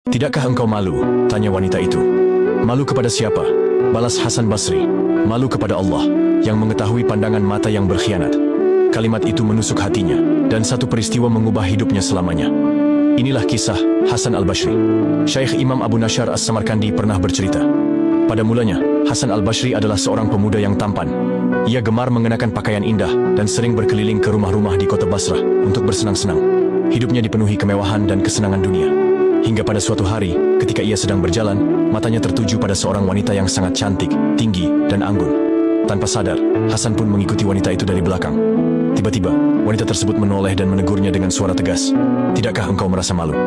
Tidakkah engkau malu? Tanya wanita itu. Malu kepada siapa? Balas Hasan Basri. Malu kepada Allah, yang mengetahui pandangan mata yang berkhianat. Kalimat itu menusuk hatinya, dan satu peristiwa mengubah hidupnya selamanya. Inilah kisah Hasan al-Basri. Syekh Imam Abu Nashar As-Samarkandi pernah bercerita. Pada mulanya, Hasan al-Basri adalah seorang pemuda yang tampan. Ia gemar mengenakan pakaian indah dan sering berkeliling ke rumah-rumah di kota Basrah untuk bersenang-senang. Hidupnya dipenuhi kemewahan dan kesenangan dunia. Hingga pada suatu hari, ketika ia sedang berjalan, matanya tertuju pada seorang wanita yang sangat cantik, tinggi, dan anggun. Tanpa sadar, Hasan pun mengikuti wanita itu dari belakang. Tiba-tiba, wanita tersebut menoleh dan menegurnya dengan suara tegas. Tidakkah engkau merasa malu?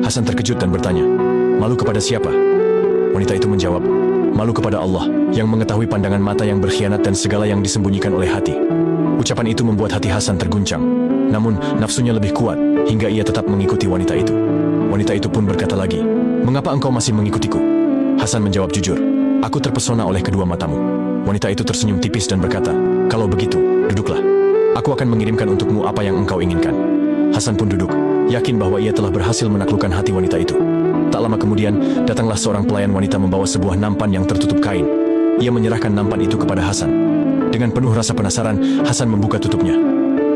Hasan terkejut dan bertanya, malu kepada siapa? Wanita itu menjawab, malu kepada Allah, yang mengetahui pandangan mata yang berkhianat dan segala yang disembunyikan oleh hati. Ucapan itu membuat hati Hasan terguncang. Namun, nafsunya lebih kuat, hingga ia tetap mengikuti wanita itu. Wanita itu pun berkata lagi, mengapa engkau masih mengikutiku? Hasan menjawab jujur, aku terpesona oleh kedua matamu. Wanita itu tersenyum tipis dan berkata, kalau begitu, duduklah. Aku akan mengirimkan untukmu apa yang engkau inginkan. Hasan pun duduk, yakin bahwa ia telah berhasil menaklukkan hati wanita itu. Tak lama kemudian, datanglah seorang pelayan wanita membawa sebuah nampan yang tertutup kain. Ia menyerahkan nampan itu kepada Hasan. Dengan penuh rasa penasaran, Hasan membuka tutupnya.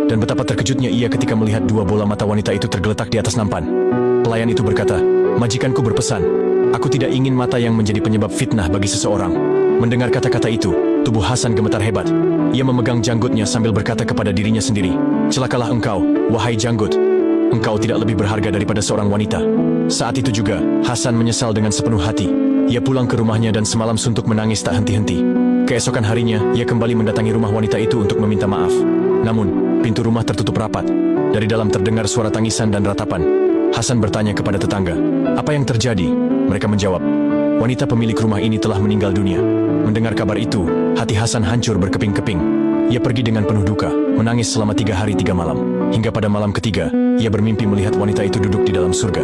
Dan betapa terkejutnya ia ketika melihat dua bola mata wanita itu tergeletak di atas nampan. Pelayan itu berkata, majikanku berpesan, aku tidak ingin mata yang menjadi penyebab fitnah bagi seseorang. Mendengar kata-kata itu, tubuh Hasan gemetar hebat. Ia memegang janggutnya sambil berkata kepada dirinya sendiri, celakalah engkau, wahai janggut. Engkau tidak lebih berharga daripada seorang wanita. Saat itu juga, Hasan menyesal dengan sepenuh hati. Ia pulang ke rumahnya dan semalam suntuk menangis tak henti-henti. Keesokan harinya, ia kembali mendatangi rumah wanita itu untuk meminta maaf. Namun, pintu rumah tertutup rapat. Dari dalam terdengar suara tangisan dan ratapan. Hasan bertanya kepada tetangga, apa yang terjadi? Mereka menjawab, wanita pemilik rumah ini telah meninggal dunia. Mendengar kabar itu, hati Hasan hancur berkeping-keping. Ia pergi dengan penuh duka, menangis selama 3 hari 3 malam. Hingga pada malam ketiga, ia bermimpi melihat wanita itu duduk di dalam surga.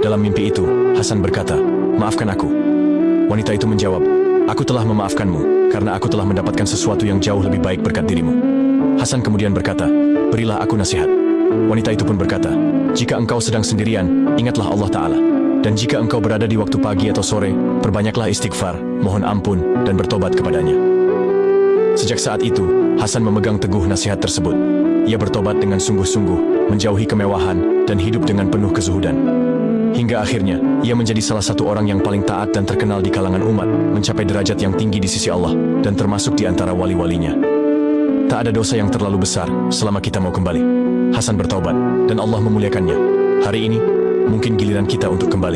Dalam mimpi itu, Hasan berkata, maafkan aku. Wanita itu menjawab, aku telah memaafkanmu, karena aku telah mendapatkan sesuatu yang jauh lebih baik berkat dirimu. Hasan kemudian berkata, berilah aku nasihat. Wanita itu pun berkata, jika engkau sedang sendirian, ingatlah Allah Ta'ala. Dan jika engkau berada di waktu pagi atau sore, perbanyaklah istighfar, mohon ampun, dan bertobat kepadanya. Sejak saat itu, Hasan memegang teguh nasihat tersebut. Ia bertobat dengan sungguh-sungguh, menjauhi kemewahan, dan hidup dengan penuh kezuhudan. Hingga akhirnya, ia menjadi salah satu orang yang paling taat dan terkenal di kalangan umat, mencapai derajat yang tinggi di sisi Allah, dan termasuk di antara wali-walinya. Tak ada dosa yang terlalu besar, selama kita mau kembali. Hasan bertaubat, dan Allah memuliakannya. Hari ini, mungkin giliran kita untuk kembali.